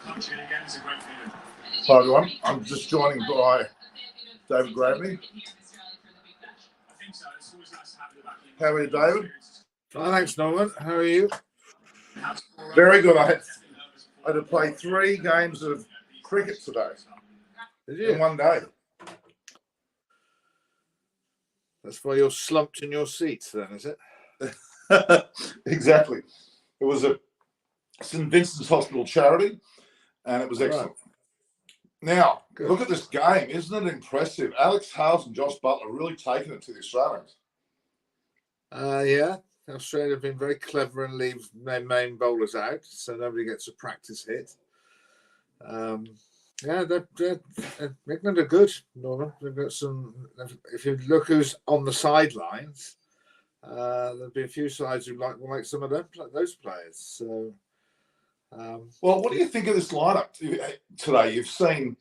Hi everyone, I'm just joining by David Gravely. How are you, David? Oh, thanks, Norman. How are you? Very good. I had to play 3 games of cricket today. Did you? In one day. That's why you're slumped in your seats then, is it? Exactly. It was a St. Vincent's Hospital charity, and it was excellent. Right. Now, good. Look at this game. Isn't it impressive? Alex Hales and Josh Butler really taking it to the Australians. Yeah. Australia have been very clever and leave their main bowlers out, so nobody gets a practice hit. Yeah, England are good, Norman. They've got some. If you look who's on the sidelines, there'll be a few sides who like some of those players. So, well, what do you think of this lineup today? You've seen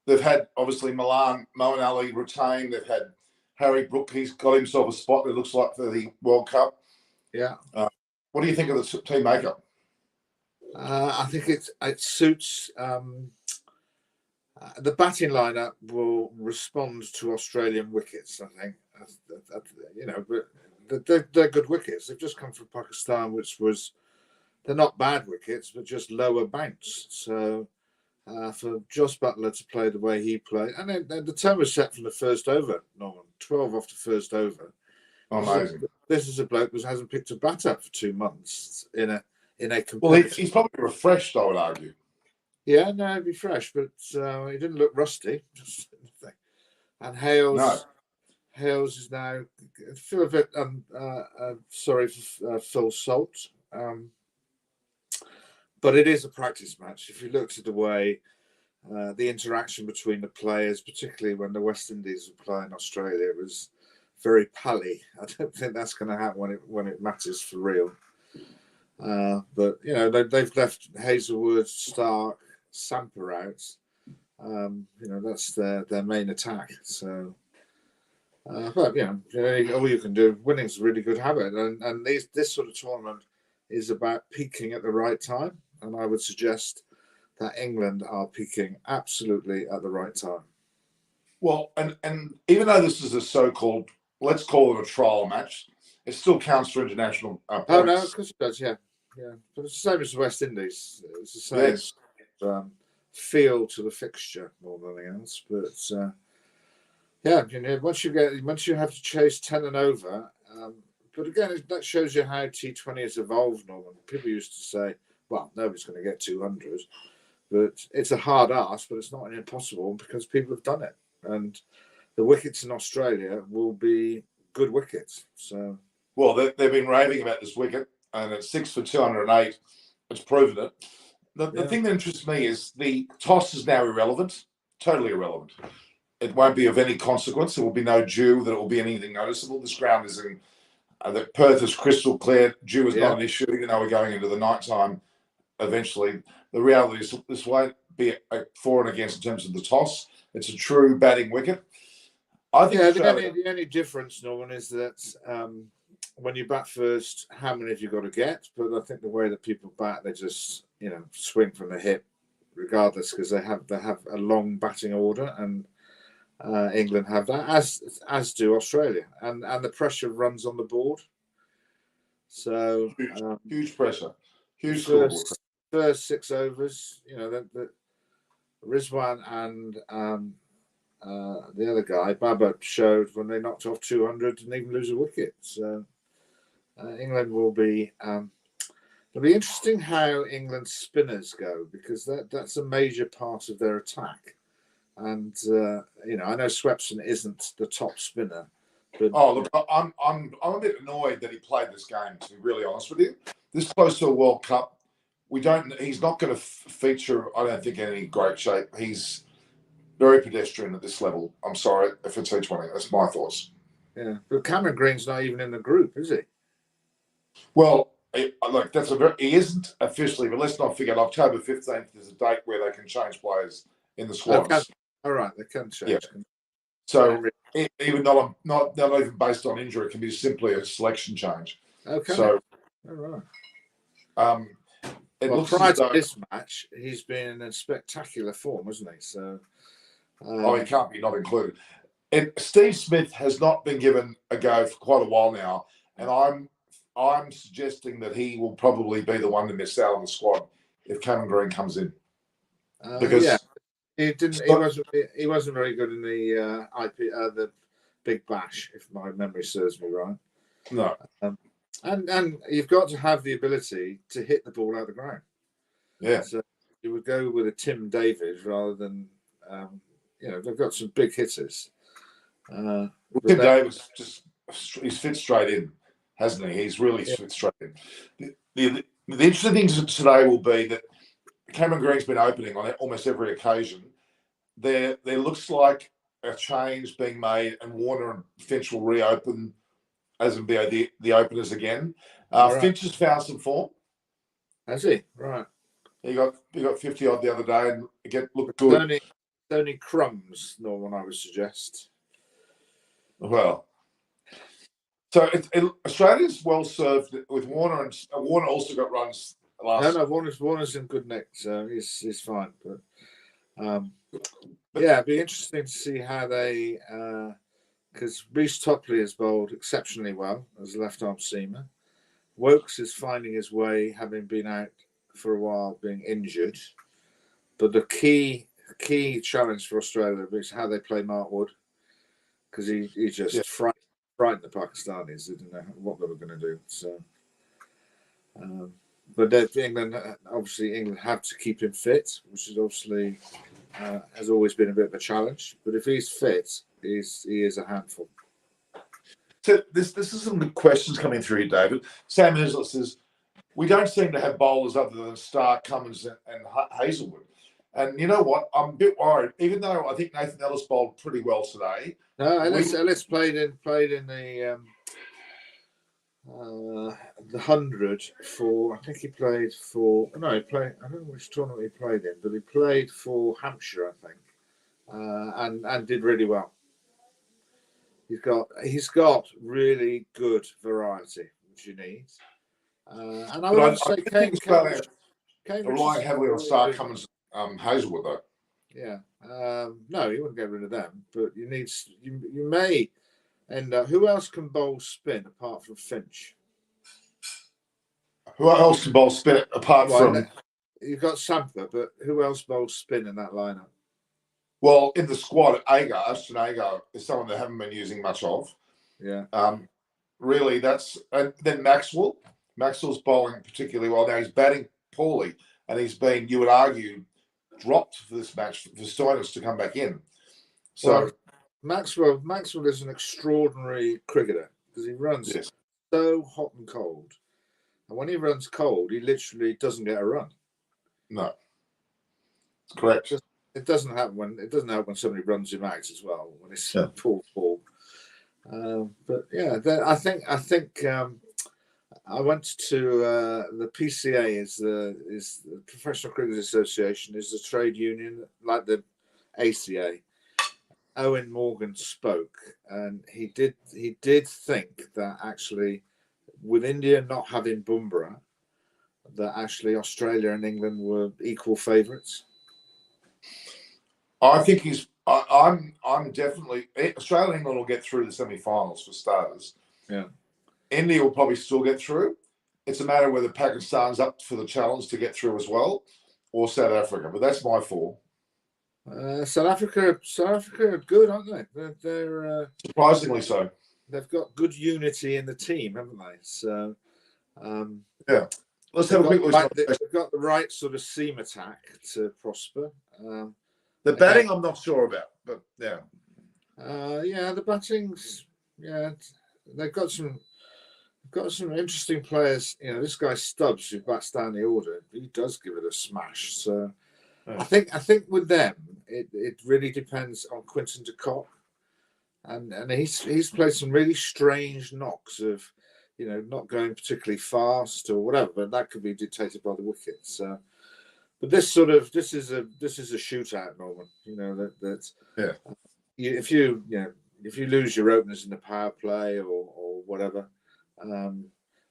they've had obviously Moeen Ali retained. They've had Harry Brook. He's got himself a spot. It looks like for the World Cup. Yeah. What do you think of the team makeup? I think it suits. The batting lineup will respond to Australian wickets. I think, but they're good wickets. They've just come from Pakistan, they're not bad wickets, but just lower bounce. So for Josh Butler to play the way he played, and then the tone was set from the first over. Norman, 12 off the first over. Amazing. This is a bloke who hasn't picked a bat up for 2 months in a competitive. Well, he's probably refreshed, I would argue. Yeah, no, he'd be fresh, but he didn't look rusty. And Hales is now. I feel a bit sorry for Phil Salt, but it is a practice match. If you looked at the way the interaction between the players, particularly when the West Indies were playing Australia, it was very pally. I don't think that's going to happen when it matters for real. But they've left Hazelwood, Stark, Samper out. That's their main attack. So, but all you can do. Winning's a really good habit, and this sort of tournament is about peaking at the right time. And I would suggest that England are peaking absolutely at the right time. Well, and even though this is a so-called, let's call it a trial match, it still counts for international points. Oh no, of course it does. Yeah. But it's the same as the West Indies. It's the same. Yes. Feel to the fixture more than anything else. But once you have to chase 10 and over. But again, that shows you how T20 has evolved. Norman, people used to say, "Well, nobody's going to get 200," but it's a hard ask, but it's not impossible because people have done it, and the wickets in Australia will be good wickets. So, well, they've been raving about this wicket, and it's 6 for 208. It's proven it. The thing that interests me is the toss is now irrelevant, totally irrelevant. It won't be of any consequence. There will be no dew. There will be anything noticeable. This ground is in the Perth is crystal clear. Dew is not an issue. We're going into the night time eventually. The reality is this won't be a for and against in terms of the toss. It's a true batting wicket. I think the only difference, Norman, is that when you bat first, how many have you got to get? But I think the way that people bat, they just swing from the hip, regardless, because they have a long batting order, and England have that, as do Australia, and the pressure runs on the board. So huge pressure, huge first 6 overs. The Rizwan and the other guy, Baba, showed when they knocked off 200 and even lose a wicket. So England will be. It'll be interesting how England's spinners go, because that's a major part of their attack. And I know Swepson isn't the top spinner. But look, I'm a bit annoyed that he played this game. To be really honest with you, this close to a World Cup, he's not going to feature. I don't think in any great shape. He's very pedestrian at this level. I'm sorry if it's T20. That's my thoughts. Yeah, but Cameron Green's not even in the group, is he? Well, he isn't officially, but let's not forget October 15th is a date where they can change players in the squads. All right, they can change. Yeah. So even not even based on injury, it can be simply a selection change. Okay. So, all right. it Well, looks prior as to though this match, he's been in spectacular form, hasn't he? So, he can't be not included. And Steve Smith has not been given a go for quite a while now, and I'm suggesting that he will probably be the one to miss out on the squad if Cameron Green comes in, because yeah, he didn't. Scott, He wasn't very good in the the Big Bash, if my memory serves me right. no, And you've got to have the ability to hit the ball out of the ground. yeah. So you would go with a Tim David rather than they've got some big hitters. Well, Tim Davis he's fit straight in, hasn't he? He's really fit straight in. The interesting thing today will be that Cameron Green's been opening on almost every occasion. There looks like a change being made, and Warner and Finch will reopen as and be the openers again. Right. Finch has found some form. Has he? Right. He got 50 odd the other day and looked good. Only crumbs, Norman, I would suggest. Well, so Australia's well served with Warner, and Warner also got runs last. No, Warner's in good nick, so he's fine. But it'd be interesting to see how they because Reece Topley has bowled exceptionally well as a left-arm seamer. Wokes is finding his way, having been out for a while, being injured. But the key challenge for Australia is how they play Mark Wood, because he just frightened the Pakistanis. They didn't know what they were going to do. So, but England have to keep him fit, which is obviously has always been a bit of a challenge. But if he's fit, he is a handful. So this is some good questions coming through here, David. Sam Hislett says, we don't seem to have bowlers other than Stark, Cummins and Hazelwood. And you know what? I'm a bit worried, even though I think Nathan Ellis bowled pretty well today. No, Ellis played in the 100 for. I think he played for. No, he played. I don't know which tournament he played in, but he played for Hampshire, I think, and did really well. He's got really good variety, which you need. And I would say Cambridge relying heavily on Stark, Cummins, Hazelwood though. Yeah. No, you wouldn't get rid of them, but you may end up. Who else can bowl spin apart from Finch? Who else can bowl spin apart from? You've got Samper, but who else bowls spin in that lineup? Well, in the squad, Ashton Agar is someone they haven't been using much of. Yeah. Really, and then Maxwell. Maxwell's bowling particularly well. Now he's batting poorly, and he's been, you would argue, dropped for this match for Stoinis to come back in. So Maxwell is an extraordinary cricketer because he runs so hot and cold, and when he runs cold, he literally doesn't get a run. No, correct. It doesn't happen when somebody runs him out as well when it's poor ball. But yeah, I think I went to the PCA is the Professional Cricket Association, is the trade union like the ACA. Owen Morgan spoke, and he did think that actually with India not having Bumrah, that actually Australia and England were equal favourites. I think I'm definitely Australia and England will get through the semi-finals for starters. Yeah. India will probably still get through. It's a matter of whether Pakistan's up for the challenge to get through as well, or South Africa. But that's my four. South Africa are good, aren't they? They're surprisingly so. They've got good unity in the team, haven't they? So yeah. Let's have a quick look. They've got the right sort of seam attack to prosper. The batting, I'm not sure about, but yeah. The batting's they've got some interesting players. You know, this guy Stubbs, who bats down the order, he does give it a smash. So I think with them, it really depends on Quinton de Kock, and he's played some really strange knocks of, you know, not going particularly fast or whatever, but that could be dictated by the wicket. So. But this is a shootout, Norman. You know if you lose your openers in the power play or whatever, then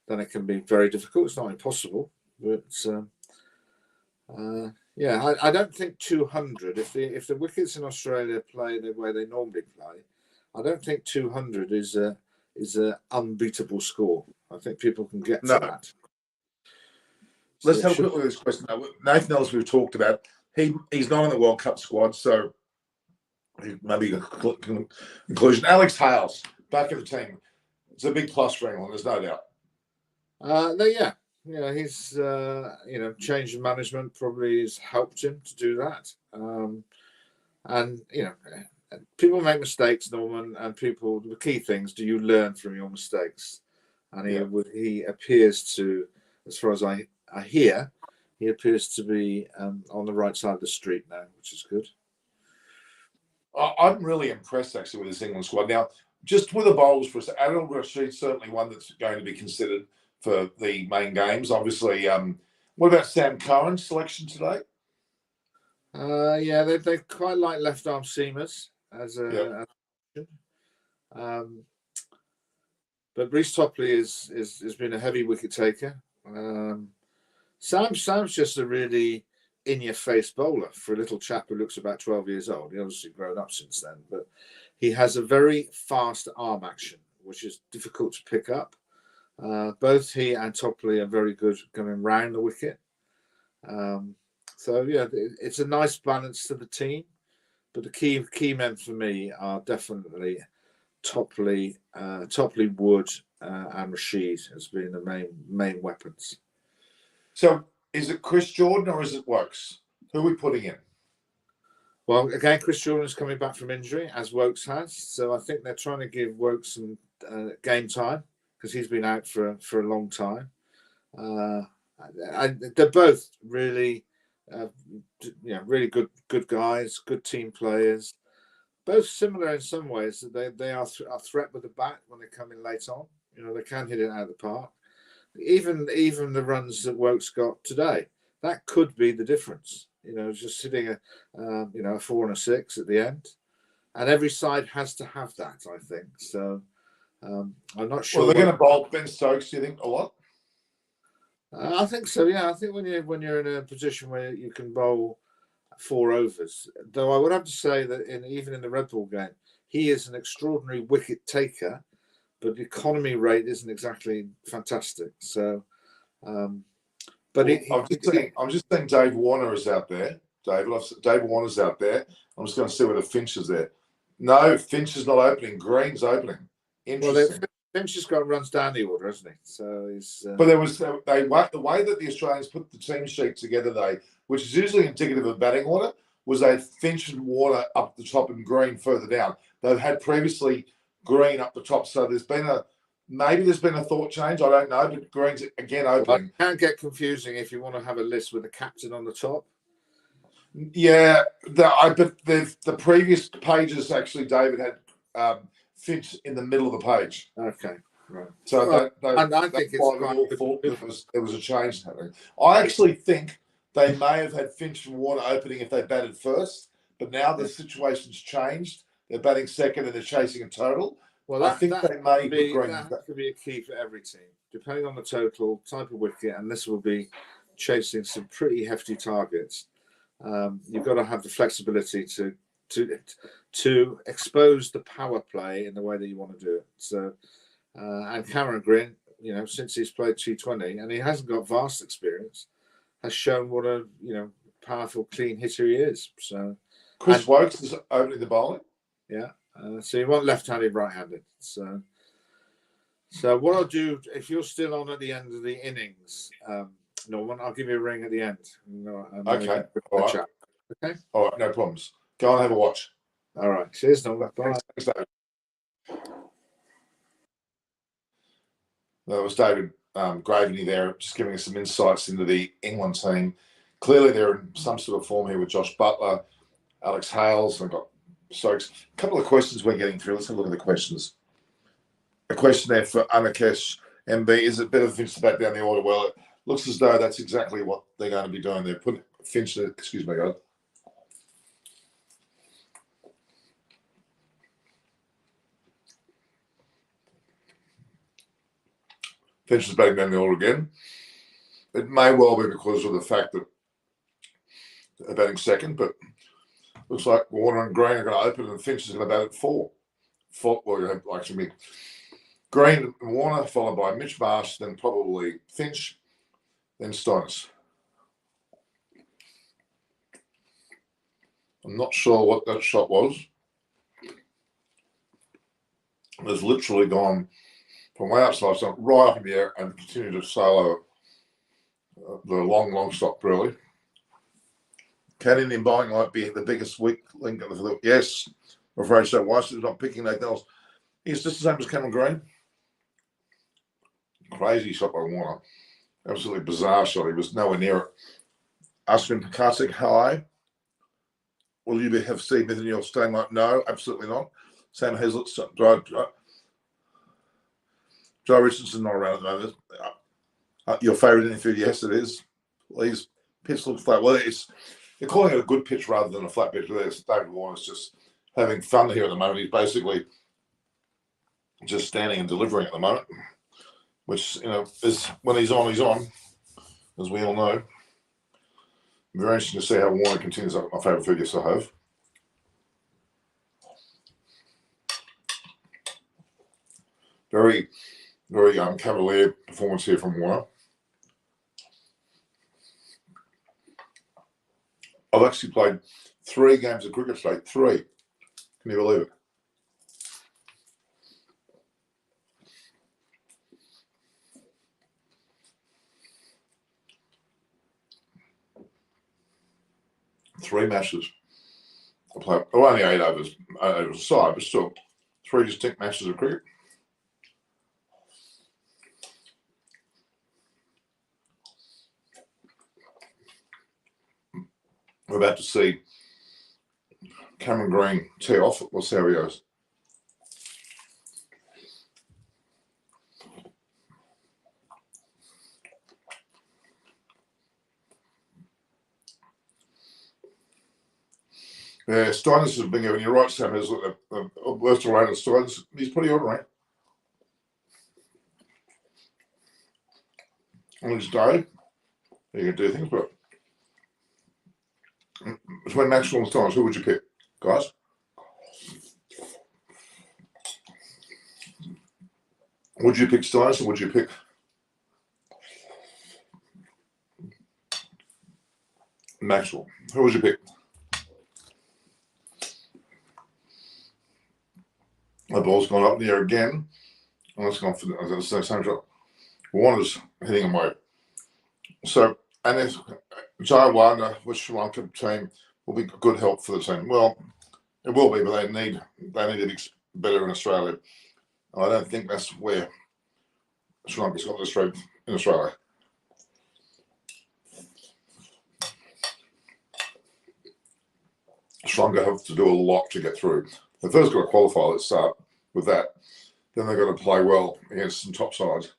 it can be very difficult. It's not impossible, but Yeah, I don't think 200. If the wickets in Australia play the way they normally play, I don't think 200 is a unbeatable score. I think people can get to No. that. Let's have a quick look at this question. Nathan Ellis, we've talked about. He's not in the World Cup squad, so maybe a conclusion. Alex Hales, back in the team. It's a big plus for England, there's no doubt. Yeah, he's change in management probably has helped him to do that. And people make mistakes, Norman, and the key things, do you learn from your mistakes? And he appears to, as far as I hear, he appears to be on the right side of the street now, which is good. I'm really impressed actually with this England squad. Now, just with the bowlers for us, Adil Rashid's certainly one that's going to be considered for the main games. Obviously, what about Sam Curran's selection today? Yeah, they quite like left arm seamers as a but Reece Topley has been a heavy wicket taker. Sam's just a really in-your-face bowler for a little chap who looks about 12 years old. He's obviously grown up since then, but he has a very fast arm action, which is difficult to pick up. Both he and Topley are very good coming round the wicket. So yeah, it's a nice balance to the team. But the key men for me are definitely Topley, Wood, and Rashid as being the main weapons. So is it Chris Jordan or is it Wokes? Who are we putting in? Well, again, Chris Jordan's coming back from injury, as Wokes has. So I think they're trying to give Wokes some game time because he's been out for a long time. They're both really, really good guys, good team players. Both similar in some ways. That they are a threat with the bat when they come in late on. They can hit it out of the park. Even the runs that Wokes got today, that could be the difference. Just sitting a 4 and a 6 at the end, and every side has to have that. I think so. I'm not sure. Well, they're going to bowl Ben Stokes. Do you think a lot? I think so. Yeah, I think when you're in a position where you can bowl 4 overs, though I would have to say that even in the Red Bull game, he is an extraordinary wicket taker, but the economy rate isn't exactly fantastic. So, I'm just saying Dave Warner is out there. Dave Warner's out there. I'm just going to see whether Finch is there. No, Finch is not opening. Green's opening. Interesting. Well, Finch has got runs down the order, hasn't he? So he's. But there was the way that the Australians put the team sheet together, which is usually indicative of batting order, was they had Finch and Warner up the top and Green further down. They've had previously Green up the top, so there's been a thought change. I don't know, but Green's again opening. Well, it can get confusing if you want to have a list with a captain on the top. Yeah, but the previous pages actually, David had Finch in the middle of the page. Okay, right. So I think it's there was a change happening. I actually think they may have had Finch and Warner opening if they batted first, but now the situation's changed. They're batting second and they're chasing a total. Well, I think they may be. That has to be a key for every team, depending on the total, type of wicket, and this will be chasing some pretty hefty targets. You've got to have the flexibility to expose the power play in the way that you want to do it. So, and Cameron Green, since he's played T20 and he hasn't got vast experience, has shown what a powerful, clean hitter he is. So, Chris Wokes is opening the bowling. Yeah. So you want left-handed, right-handed. So what I'll do, if you're still on at the end of the innings, Norman, I'll give you a ring at the end. Okay. All right. Chat. Okay. All right. No problems. Go and have a watch. All right. Cheers, Norman. Bye. Thanks, David. That was David Graveney there, just giving us some insights into the England team. Clearly, they're in some sort of form here with Josh Butler, Alex Hales. I've got Stokes. A couple of questions we're getting through. Let's have a look at the questions. A question there for Anakesh MB. Is it better for Finch to bat down the order? Well, it looks as though that's exactly what they're going to be doing. They're putting Finch, excuse me, guys. Finch is batting down the order again. It may well be because of the fact that batting second, but looks like Warner and Green are going to open and Finch is going to bat at 4. Well, actually, Green and Warner, followed by Mitch Marsh, then probably Finch, then Stoinis. I'm not sure what that shot was. It's literally gone from way outside, so right up in the air and continued to sail over the long stop, really. Can Indian bowling might be the biggest weak link in the field? Yes, I'm afraid so. Why is he not picking that else? He's just the same as Cameron Green. Crazy shot by Warner. Absolutely bizarre shot. He was nowhere near it. Ashwin Karthik, hi. Will you have Steve Smith in your staying like? No, absolutely not. Sam Hazlett, Joe Richardson not around at the moment. Your favourite interview? Yes, it is. Please, pitch looks flat. Well, they're calling it a good pitch rather than a flat pitch. David Warner's just having fun here at the moment. He's basically just standing and delivering at the moment, which is when he's on, as we all know. Very interesting to see how Warner continues. My favourite food, yes, I have. Very, very cavalier performance here from Warner. I've actually played 3 games of cricket today. 3. Can you believe it? Three matches. I played only 8 overs. It was a side, but still 3 distinct matches of cricket. We're about to see Cameron Green tee off. We'll see how he goes. Yeah, Stoinis has been given. You're right, Sam. Is the worst all-rounder Stoinis. He's pretty ordinary. On his day, he can do things, but between Maxwell and Stoinis, who would you pick, guys? Would you pick Stoinis or would you pick Maxwell? Who would you pick? The ball's gone up in the air again. And it's gone for the same shot. Warner's hitting away. So, and if Jai Wagner with Sri Lanka team will be good help for the team. Well, it will be, but they need to be better in Australia. And I don't think that's where Sri Lanka's got the strength in Australia. Sri Lanka have to do a lot to get through. They've first got to qualify, let's start with that. Then they've got to play well against some top sides.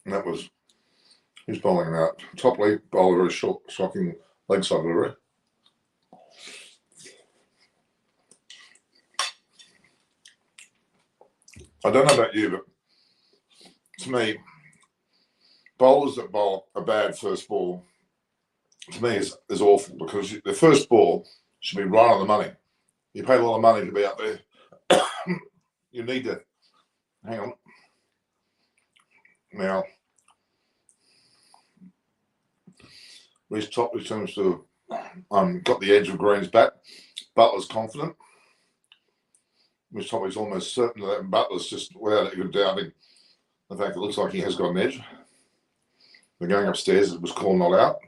And that was his bowling out. Top lead bowler, very short, shocking leg side delivery. I don't know about you, but to me, bowlers that bowl a bad first ball, to me, is awful because the first ball should be right on the money. You paid a lot of money to be out there. You need to hang on. Now, Reece Topley seems to have got the edge of Green's bat. Butler's confident. Reece Topley's almost certain of that, and Butler's just without even doubting the fact it looks like he has got an edge. They're going upstairs. It was called not out.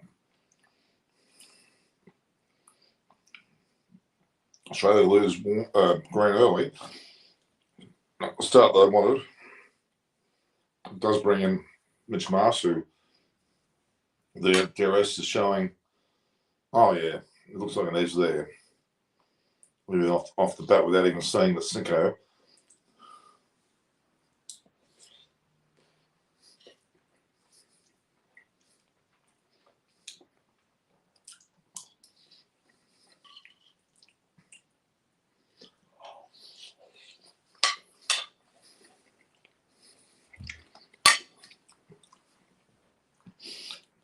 Australia lose Green early. Not the start they wanted. It does bring in Mitch Marsh, who the DRS is showing. Oh yeah, it looks like an edge there. Moving off the bat without even seeing the Cinco.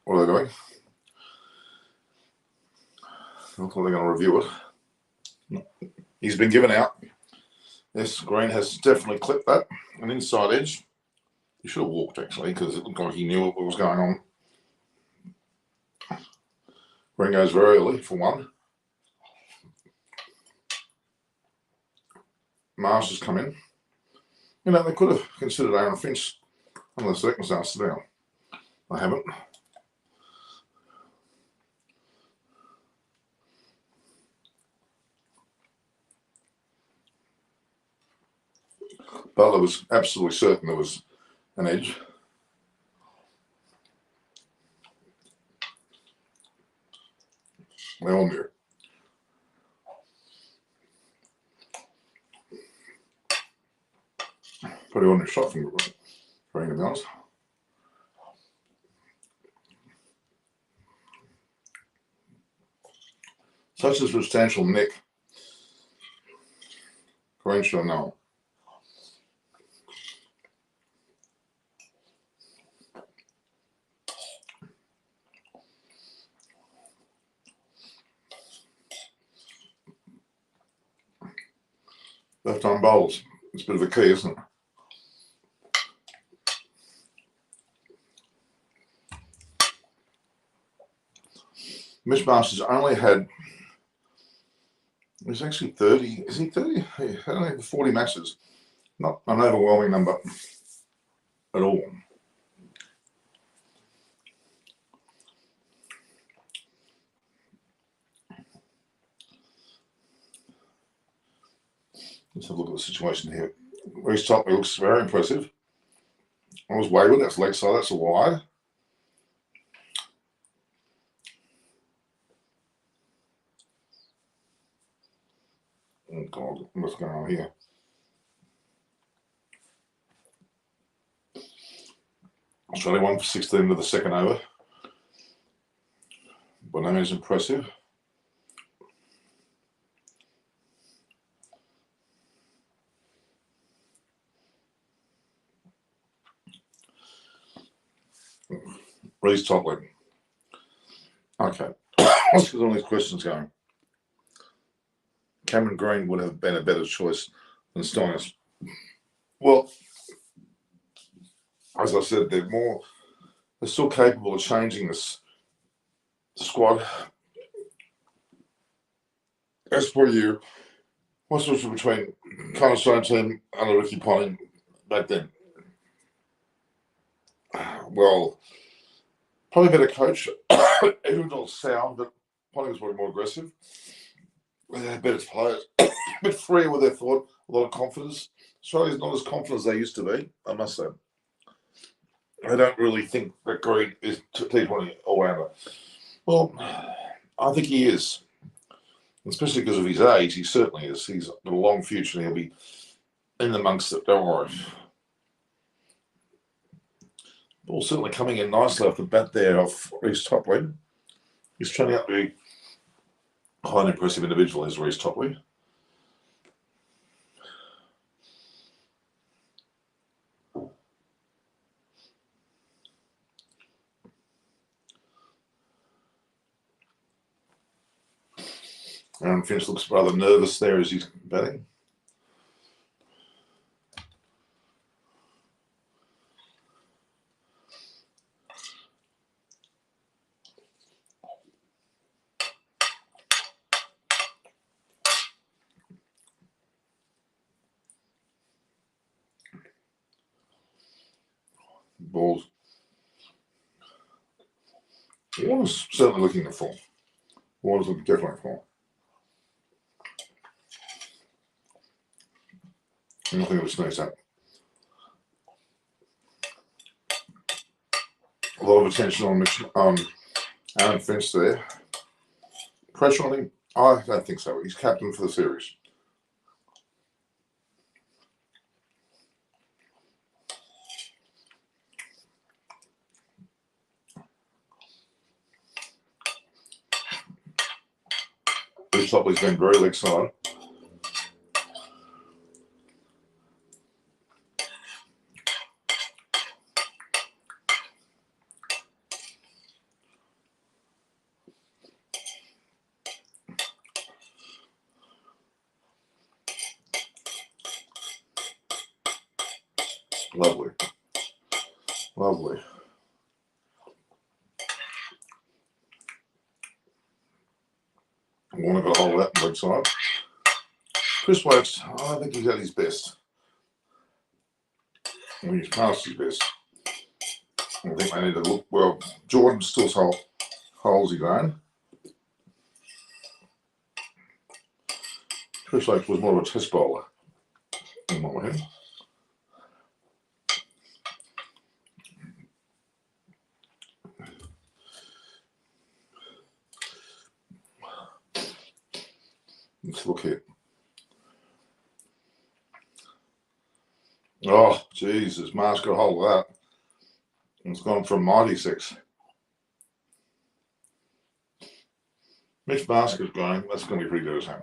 What are they doing? I thought they're going to review it. He's been given out. Yes, Green has definitely clipped that. An inside edge. He should have walked, actually, because it looked like he knew what was going on. Green goes very early for one. Mars has come in. You know, they could have considered Aaron Finch under the circumstances now. They haven't. Butler was absolutely certain there was an edge. They all knew. Pretty ordinary shot from Green, to be honest. Such a substantial neck. Green should have known. Left arm bowls. It's a bit of a key, isn't it? Mitch Masters only had, he's actually 30, is he 30? Yeah, only 40 matches. Not an overwhelming number at all. Let's have a look at the situation here. Reece Topley looks very impressive. I was wayward, that's leg side, that's a wide. Oh God, what's going on here? Australia 1 for 16 to the second over. By no means impressive. Reece Topley. Okay. Let's get all these questions going. Cameron Green would have been a better choice than Steiners. Well, as I said, they're still capable of changing this squad. As per you, what's the difference between Cornerstone team under Ricky Ponting back then? Well, probably better coach. Even though it's sound, but Ponting was probably more aggressive. They had better players, a bit freer with their thought, a lot of confidence. Australia's not as confident as they used to be, I must say. I don't really think that Green is T20 all-rounder. Well, I think he is. Especially because of his age, he certainly is. He's got a long future and he'll be in amongst it, don't worry. Ball certainly coming in nicely off the bat there off Reece Topley. He's turning out to be quite an impressive individual, is Reece Topley. Aaron Finch looks rather nervous there as he's batting. Balls. Warner's certainly looking at form. Warner's looking definitely at form. Nothing of a sneeze at. A lot of attention on Aaron Finch there. Pressure on him? I don't think so. He's captain for the series. Reece Topley's been very leg side. Lovely. Lovely. I want to get a hold of that on the side. Chris Wokes, I think he's at his best. When he's past his best. I think they need to look, well, Jordan still holds his own. Chris Wokes was more of a test bowler, in my opinion. Let's look here. Oh, Jesus, Mark's got a hold of that. It's gone from 96. Mitch Basker's going. That's going to be pretty good as him.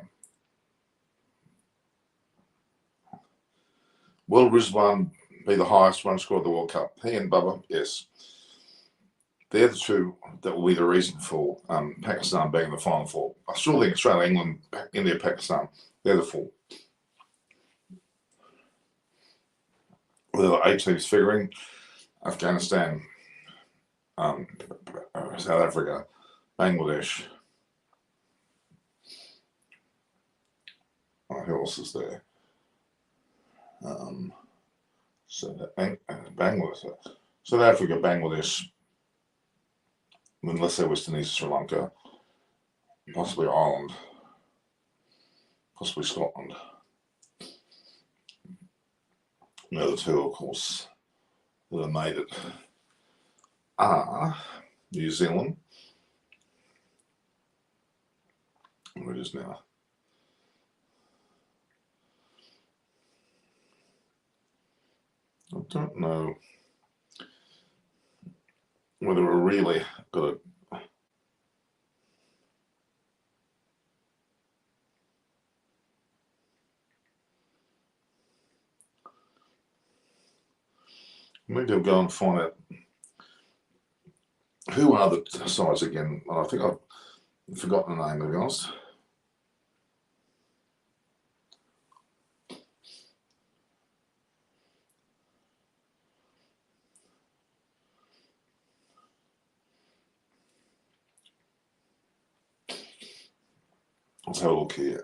Will Rizwan be the highest run scorer of the World Cup? He and Bubba, yes. They're the two that will be the reason for Pakistan being in the final four. I still think Australia, England, India, Pakistan, they're the four. With the 8 teams figuring, Afghanistan, South Africa, Bangladesh. Who else is there? Bangladesh, South Africa, Bangladesh, unless they're West Indies, Sri Lanka, possibly Ireland, possibly Scotland. The other two, of course, that have made it are New Zealand. Where it is now. I don't know whether we're really got a maybe I'll go and find out who are the sides again. I think I've forgotten the name, to be honest. Let's have a look here.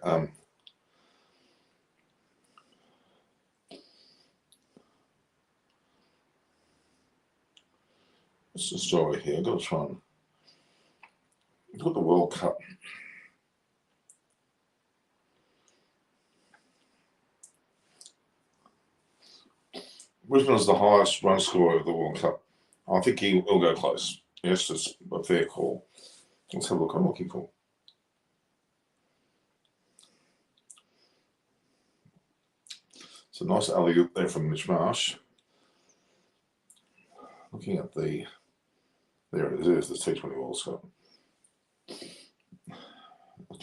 What's the story here? I've got to try and look at the World Cup. Brisbane's the highest run scorer of the World Cup. I think he will go close. Yes, it's a fair call. Let's have a look. I'm looking for. It's a nice alley-oop there from Mitch Marsh. Looking at the, there it is, there's the T20 World Cup.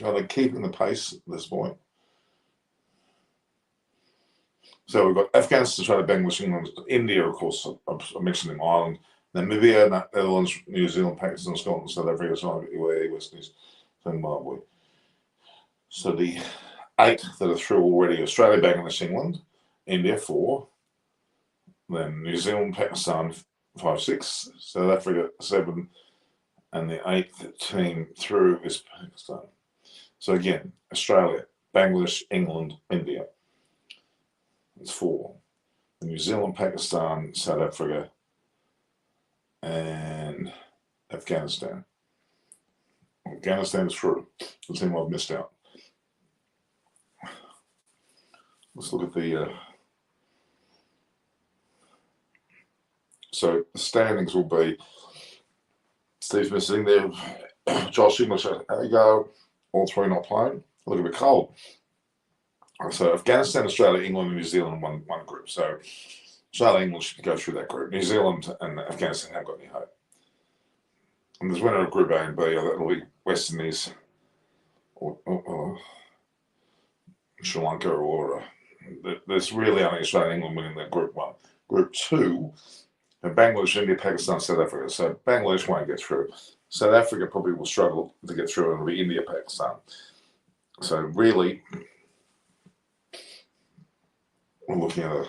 Are they keeping the pace at this point? So we've got Afghanistan, Australia, Bangladesh, England, India, of course, I mentioned them, Ireland, Namibia, Netherlands, New Zealand, Pakistan, Scotland, South Africa, UAE, West Indies, Zimbabwe. So the 8 that are through already: Australia, Bangladesh, England, India 4, then New Zealand, Pakistan 5, 6, South Africa 7, and the 8th team through is Pakistan. So again, Australia, Bangladesh, England, India. It's 4. New Zealand, Pakistan, South Africa, and Afghanistan. Afghanistan is through. The team I've missed out. Let's look at the. So the standings will be Steve Smith sitting there, Josh English, how you go? All 3 not playing. A little bit cold. So Afghanistan, Australia, England, and New Zealand one group. So Australia, England should go through that group. New Zealand and Afghanistan haven't got any hope. And there's winner of Group A and B. That'll be West Indies or Sri Lanka, or there's really only Australia and England winning that Group 1. Group 2, and Bangladesh, India, Pakistan, South Africa. So Bangladesh won't get through. South Africa probably will struggle to get through, and it'll be India, Pakistan. So really, we're looking at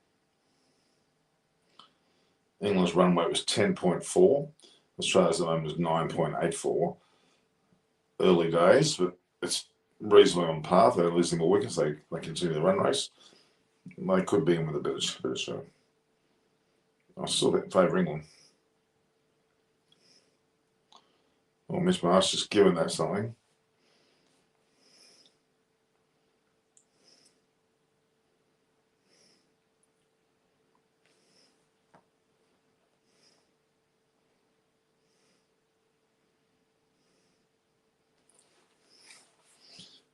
England's run rate was 10.4. Australia's at the moment is 9.84. Early days, but it's reasonably on par. They're losing more wickets. They continue the run race. They could be in with a bit of show. I still favour England. Well, Mitch Marsh just given that something.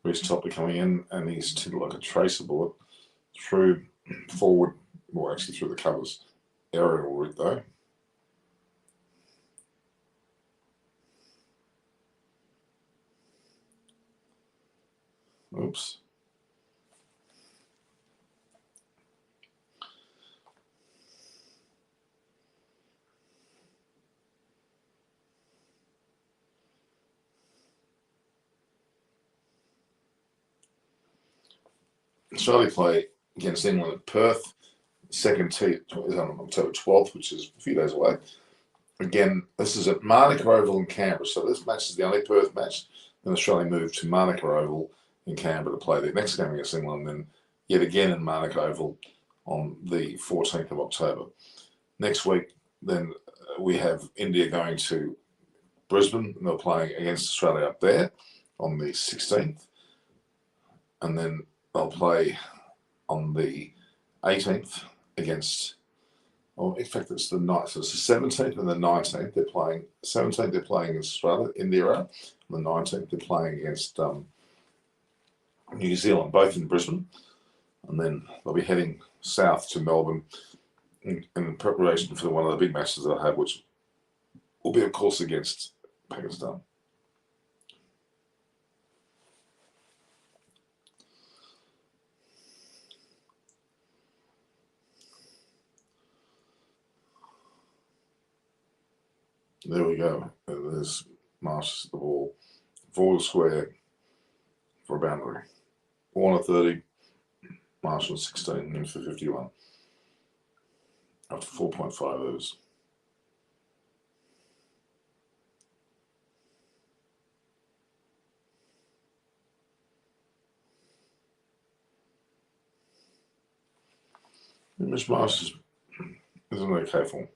Reece Topley coming in, and he's tinted like a tracer bullet through forward, well, actually through the covers. Aerial route though. Oops. Australia play against England at Perth. Second tee is on October 12th, which is a few days away. Again, this is at Manuka Oval in Canberra. So this match is the only Perth match. Then Australia moved to Manuka Oval in Canberra to play their next game against England, and then yet again in Manuka Oval on the 14th of October. Next week, then we have India going to Brisbane, and they're playing against Australia up there on the 16th. And then they'll play on the 18th against, oh, in fact, it's the 9th. So it's the 17th and the 19th. They're playing, 17th, they're playing against Australia, India, and the 19th, they're playing against New Zealand, both in Brisbane. And then they'll be heading south to Melbourne in preparation for one of the big matches they'll have, which will be, of course, against Pakistan. There we go. There's Marsh at the ball. Forward square for a boundary. Warner 30, Marshall 16, in for 51. After 4.5 overs. Miss Marsh is in okay form.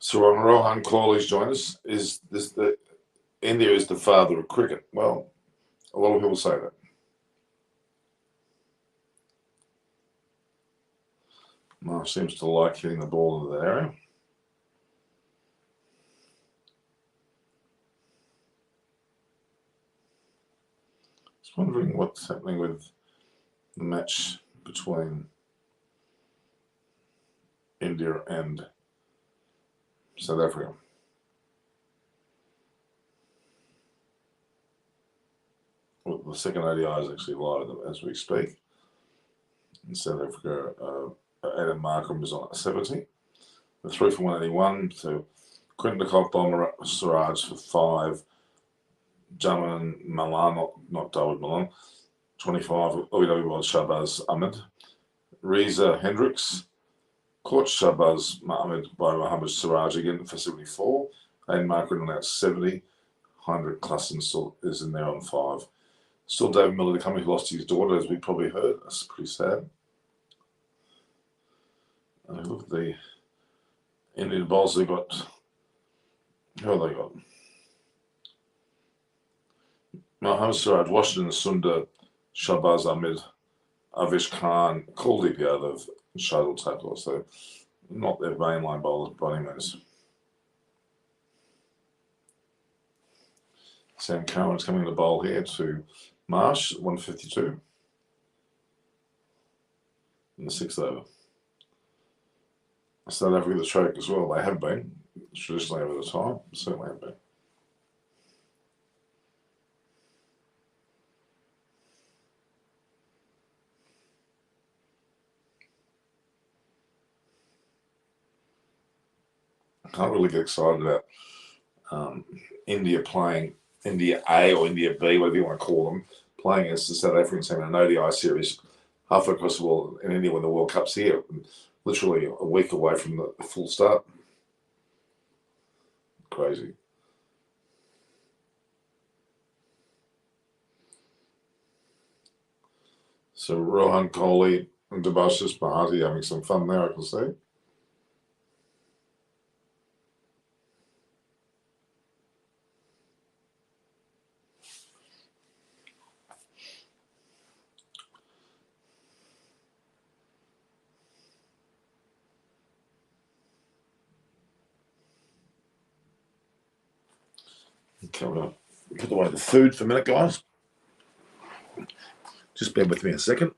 So Rohan Cawley's joined us. Is this the India is the father of cricket? Well, a lot of people say that. Marsh seems to like hitting the ball into that area. Just wondering what's happening with the match between India and South Africa. Well, the second ODI is actually live as we speak. In South Africa, Adam Markham is on at 70. The 3 for 181. So Quinton de Kock, Bomber, Siraj for 5. Jaman Malan, not David Malan, 25. OEW was Shahbaz Ahmed. Reza Hendricks. Caught Shahbaz Ahmed by Mohammed Siraj again for 74. And Markham on out 70. Heinrich Klassen still is in there on 5. Still David Miller to come. He lost his daughter, as we probably heard. That's pretty sad. And look at the Indian bowls they got. Who have they got? Mohammed Siraj, Washington Sundar, Shahbaz Ahmed, Avish Khan, Kuldeep Yadav, and Shadul Thakur. So not their mainline bowlers by any means. Sam Curran's coming to bowl here to Marsh, 152. In the 6th over. South Africa the choke as well. They have been, traditionally over the time. Certainly have been. can't really get excited about India playing India A or India B, whatever you want to call them, playing against the South African team in an ODI series halfway across the world in India when the World Cup's here, literally a week away from the full start. Crazy. So Rohan Kohli and Debashis Bharti having some fun there, I can see. Okay, I'm going to put away the food for a minute, guys. Just bear with me a second.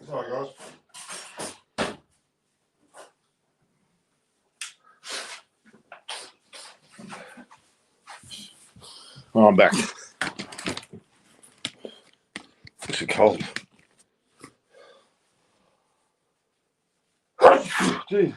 Sorry, guys. Oh, I'm back. It's a cold. Gee.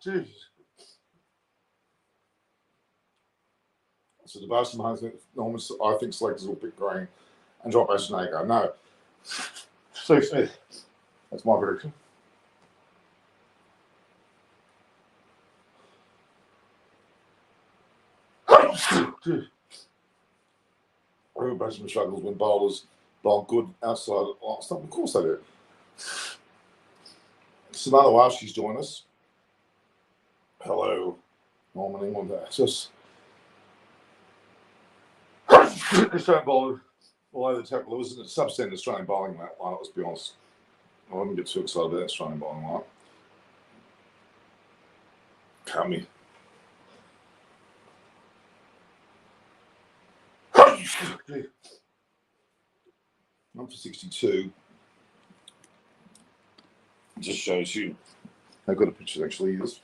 Jeez. So the Boston Norman, I think selectors will pick Green and drop Snake. No. Steve Smith. That's my prediction. Everybody struggles when bowlers bowl good outside of stuff. Of course they do. Samantha Walsh's joined us. Hello, Norman England access. Australian bowler below the tackle. It was a substandard Australian bowling line, let's be honest. I wouldn't get too excited about that Australian bowling line. Come 1 for 62. Just shows you how good a pitch it actually is.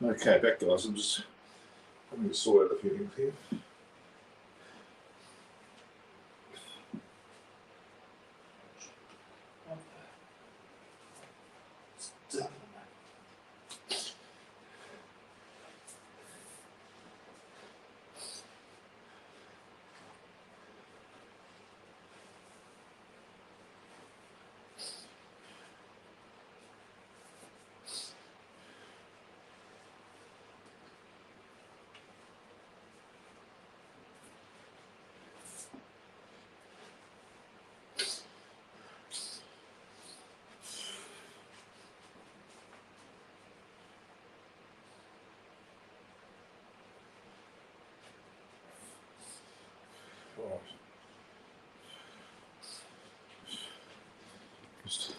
Okay, back guys. I'm just having to sort out a few things here. Just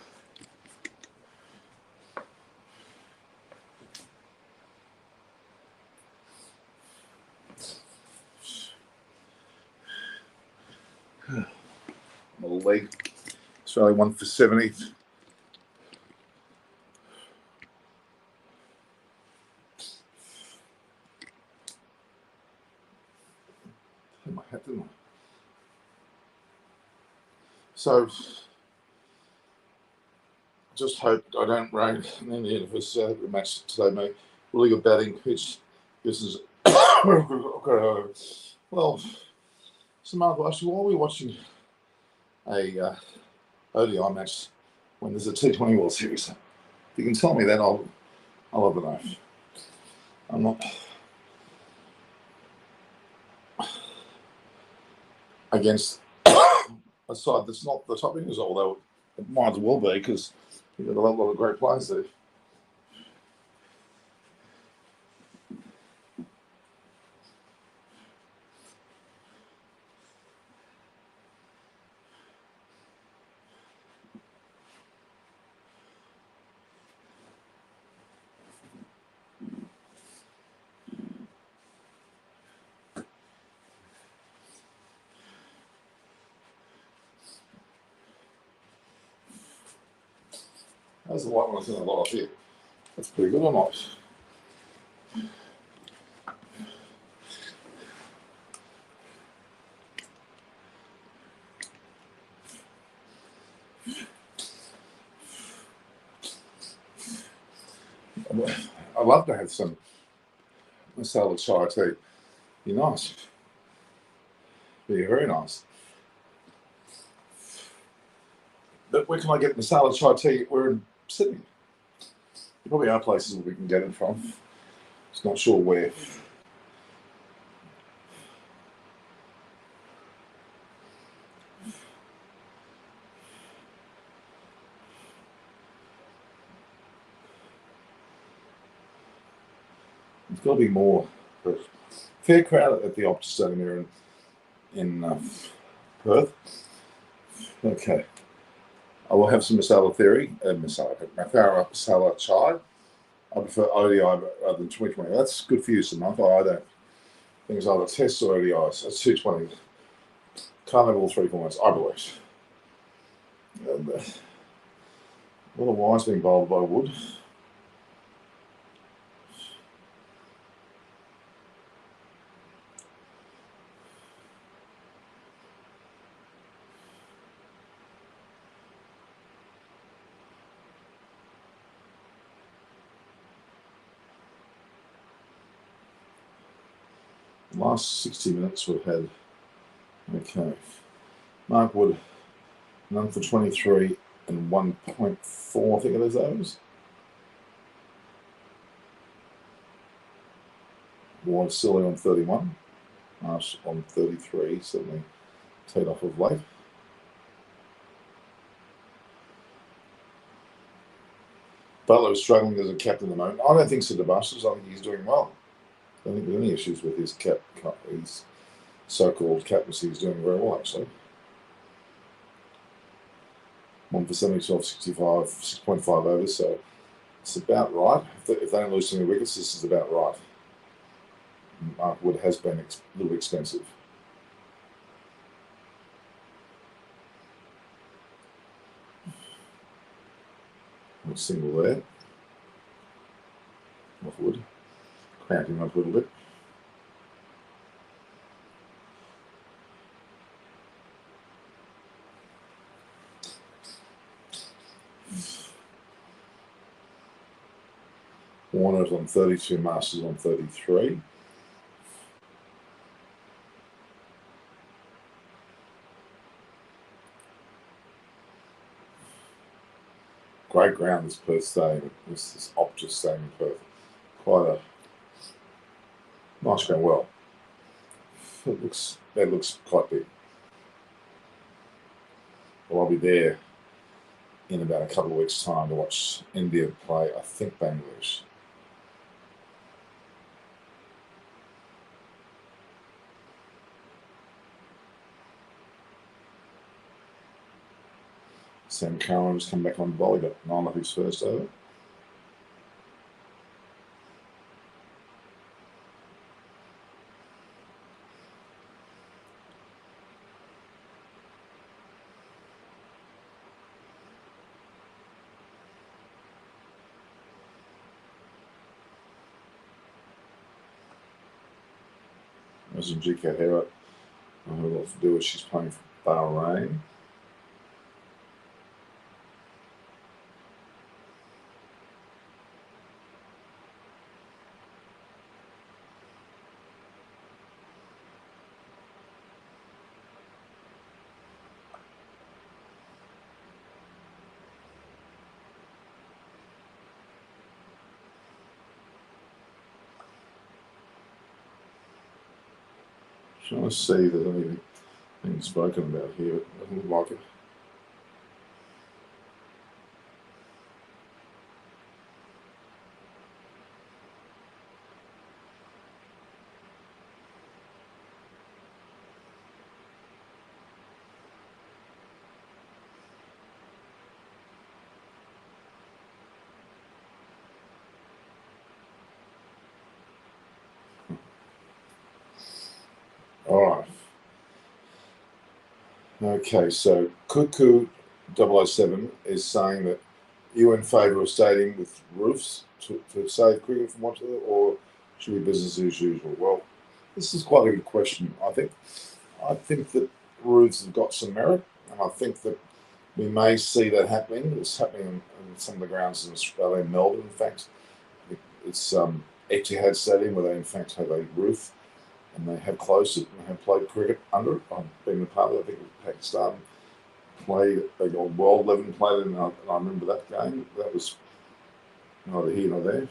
little lead. Australia 1 for 70. Hit my hat, didn't I? So just hope I don't rain in the universe match today, mate. Really good batting pitch. This is well. So Mark, actually, while we're watching a ODI match when there's a T20 World Series, if you can tell me that, I'll have a know. I'm not against a side that's not the top innings, although it might as well be because you've got a lot of great players there. How's the white one in the lot here? That's pretty good or not? I'd love to have some masala chai tea. Be nice. Be very nice. But where can I get masala chai tea? We're in Sydney. There probably are places where we can get it from. Just not sure where. There's got to be more. But fair crowd at the Optus Stadium here in Perth. Okay. I will have some masala chai. I prefer ODI rather than 2020. That's good for you, Samantha. I don't. Things either tests or ODIs. That's 220. Can't have all 3 formats, I believe. And, a lot of wines being bowled by Wood. The last 60 minutes we've had. Okay. Mark Wood, none for 23 and 1.4, I think it is those. Warren Silly on 31. Marsh on 33, certainly teed off of late. Butler is struggling as a captain at the moment. I don't think so, Debashes. I think he's doing well. I don't think there's any issues with his so-called captaincy. He's doing very well, actually. 1 for 70, 12, 65, 6.5 overs, so it's about right. If they don't lose too many wickets, this is about right. Mark Wood has been a little expensive. A single there. Off Wood. panting up a little bit. Warner's on 32, Masters on 33. Great ground this Perth stadium. This is Optus Stadium in Perth. Quite a nice ground. Well, it looks quite big. Well, I'll be there in about a couple of weeks' time to watch India play, I think, Bangladesh. Sam Curran has come back on the volley, got 9 of his first over. There's Jika Herat. I have a lot to do with she's playing for Bahrain. Trying to see if there's anything spoken about here. It doesn't look like it. All right. Okay, so Cuckoo 007 is saying that you're in favour of stadium with roofs to save cricket from what, or should we business as usual? Well, this is quite a good question. I think that roofs have got some merit, and I think that we may see that happening. It's happening in some of the grounds in Australia, in Melbourne, in fact. It's Etihad Stadium, where they in fact have a roof, and they have closed it and have played cricket under it. I've been a part of it. I think Pakistan played, they got World 11 played it, and I remember that game. That was neither here nor there.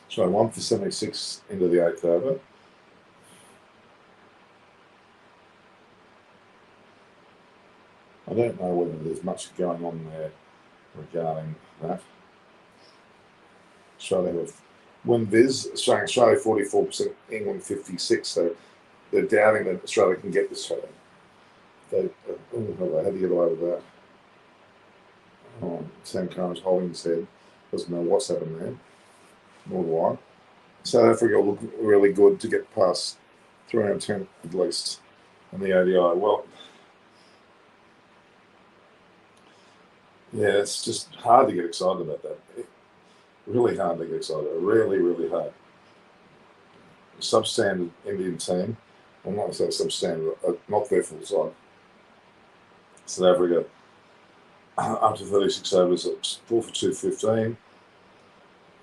So 1 for 76 into the 8th over. I don't know whether there's much going on there regarding that. Australia have WinViz showing Australia 44%, England 56%. So they're doubting that Australia can get this home. How do you get away with that? Oh, Sam Curran's holding his head. Doesn't know what's happened there. Nor do I. South Africa look really good to get past 310 at least in the ODI. Well, yeah, it's just hard to get excited about that. Really hard to get excited. Really, really hard. Substandard Indian team. I'm not going to say substandard, not their full side. South Africa up to 36 overs at 4 for 215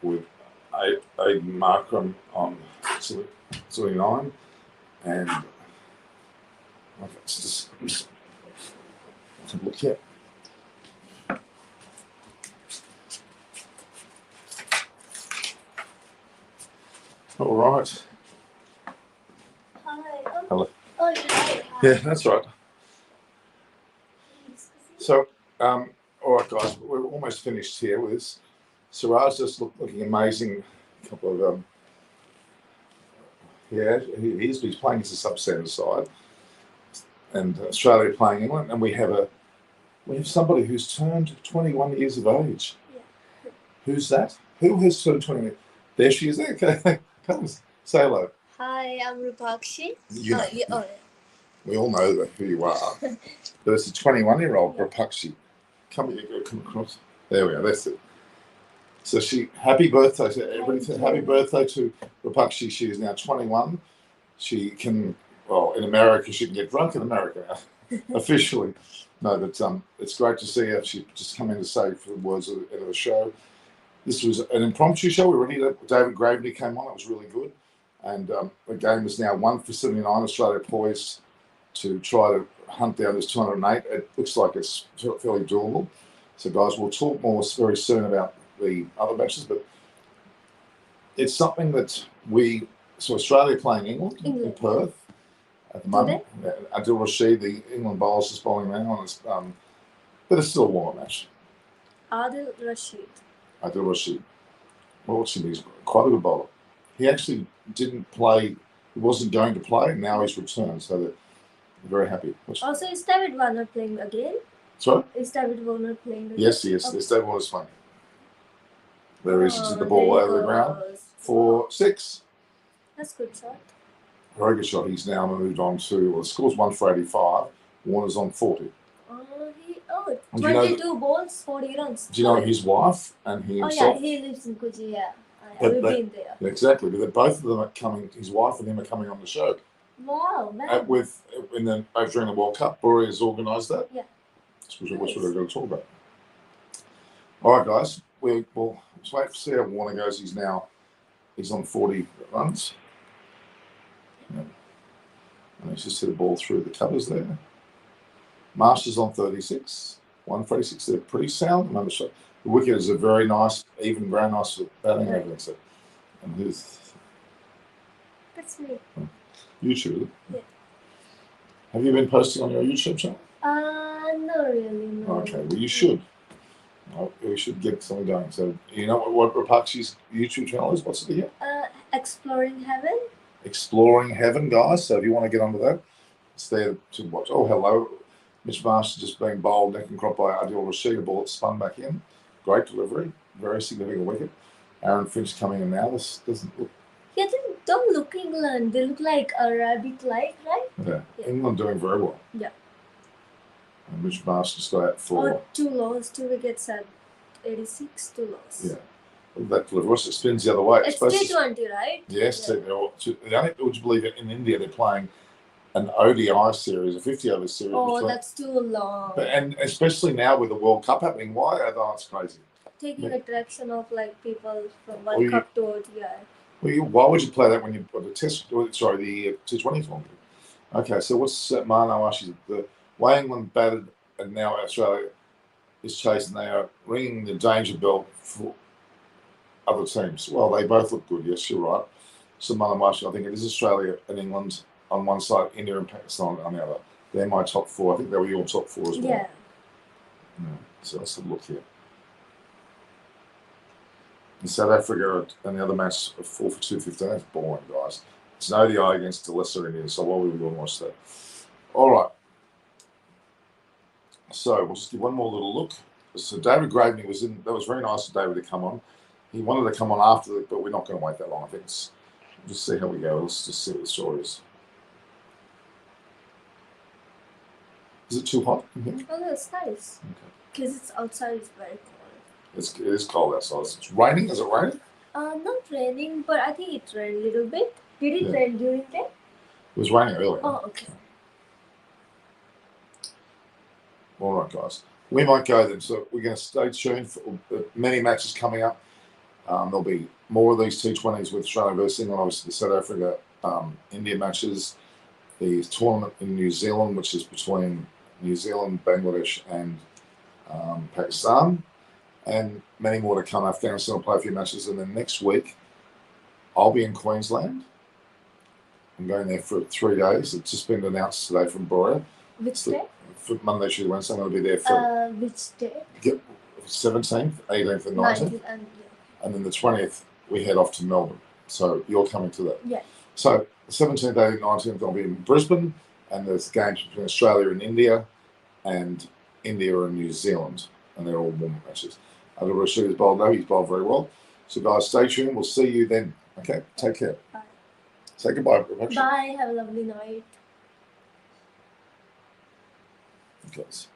with Aiden Markram on 79, and it's just look here. All right. Hi. Hello. Oh, hi. Yeah, that's right. So, all right, guys, we're almost finished here with this. Siraj just looking amazing. A couple of yeah, he's playing as a substandard side, and Australia playing England, and we have somebody who's turned 21 years of age. Yeah. Who's that? Who has turned 20? There she is. There comes Say hello. Hi, I'm Rupakshi. You know, yeah. we all know who you are. But it's a 21-year-old Rapakshi. Come across. There we are. That's it. So happy birthday to everybody. Happy birthday to Rapakshi. She is now 21. She can, well, in America, she can get drunk in America now, officially. No, but it's great to see her. She just come in to say for the words at the end of the show. This was an impromptu show. We already David Graveney came on. It was really good. And the game is now 1-for-79. Australia poised to try to hunt down this 208. It looks like it's fairly doable. So, guys, we'll talk more very soon about the other matches, but it's something that Australia playing England in Perth at the moment. Adil Rashid, the England bowler, is bowling now, but it's still a warm match. Adil Rashid. Well, he's quite a good bowler. He actually didn't play. He wasn't going to play, and now he's returned. So they're very happy. Also, is David Warner playing again? Sorry? Is David Warner playing again? Yes. Okay. Yes, David Warner's playing. There he is. He's hit the ball over the ground for 6. That's a good shot. Very good shot. He's now moved on to, the score's 1 for 85. Warner's on 40. 22 balls, 40 runs. Do you know his wife and he himself? Oh, yeah, he lives in Coogee, yeah. We've been there. Exactly, but both of them are coming, his wife and him are coming on the show. Wow, man. During the World Cup, Buri has organised that. Yeah. Which we're going to talk about. All right, guys, we'll wait to see how Warner goes. He's on 40 runs. And he's just hit a ball through the covers there. Marsh's on 36. 136. They're pretty sound. Remember, the wicket is a very nice, even ground, nice batting and everything. So, and that's me. YouTube. Yeah. Have you been posting on your YouTube channel? No, really. No. Okay, well, you should. We should get something going. So, you know what Rapakshi's YouTube channel is? What's it here? Exploring Heaven. Exploring Heaven, guys. So if you want to get onto that, it's there to watch. Oh, hello. Mitch Marsh just being bowled neck and crop by Adil Rashid. A ball that spun back in. Great delivery. Very significant wicket. Aaron Finch coming in now. This doesn't look... Yeah, they don't look England. They look like a rabbit-like, right? Yeah. England doing very well. Yeah. And Mitch Marsh just got out for... 2 lows, 2 wickets at 86, 2 lows. Yeah. That delivery, it spins the other way. It's T20, right? Yes. Yeah. Would you believe it? In India, they're playing an ODI series, a 50-over series. Oh, that's too long. And especially now with the World Cup happening, why? That's crazy. Taking a direction of people from World Cup to ODI. Well, why would you play that when you've got the the T20 tournament? Okay, so what's Mano Ashi's, the way England batted and now Australia is chasing, they are ringing the danger bell for other teams. Well, they both look good, yes, you're right. So Mano Ashi, I think it is Australia and England on one side, India and Pakistan on the other. They're my top 4. I think they were your top 4 as well. Yeah. So let's have a look here. In South Africa, and the other match, 4 for 215. That's boring, guys. It's an ODI against the lesser Indian, so why would we want to watch that? All right. So we'll just give one more little look. So David Graveney was in. That was very nice of David to come on. He wanted to come on after, but we're not going to wait that long. I think we'll just see how we go. Let's just see what the story is. Is it too hot in here? Oh, no, it's nice. Because it's outside, it's very cold. It is cold outside. It's raining. Is it raining? Not raining, but I think it rained a little bit. Did it rain during the day? It was raining earlier. Oh, okay. All right, guys. We might go then. So we're going to stay tuned for many matches coming up. There'll be more of these T20s with Australia versus England, obviously the South Africa, India matches, the tournament in New Zealand, which is between New Zealand, Bangladesh, and Pakistan, and many more to come. Afghanistan will play a few matches, and then next week I'll be in Queensland. I'm going there for 3 days. It's just been announced today from Boria. Which day? For Monday, Tuesday, Wednesday. I'm going to be there for which day? 17th, 18th, and 19th. And then the 20th, we head off to Melbourne. So you're coming to that. Yeah. So the 17th, 18th, 19th, I'll be in Brisbane, and there's games between Australia and India and New Zealand, and they're all warm matches. Adil Rashid is bowled now. He's bowled very well. So guys, stay tuned. We'll see you then. Okay, take care. Bye. Say goodbye, very much. Bye. Have a lovely night. Because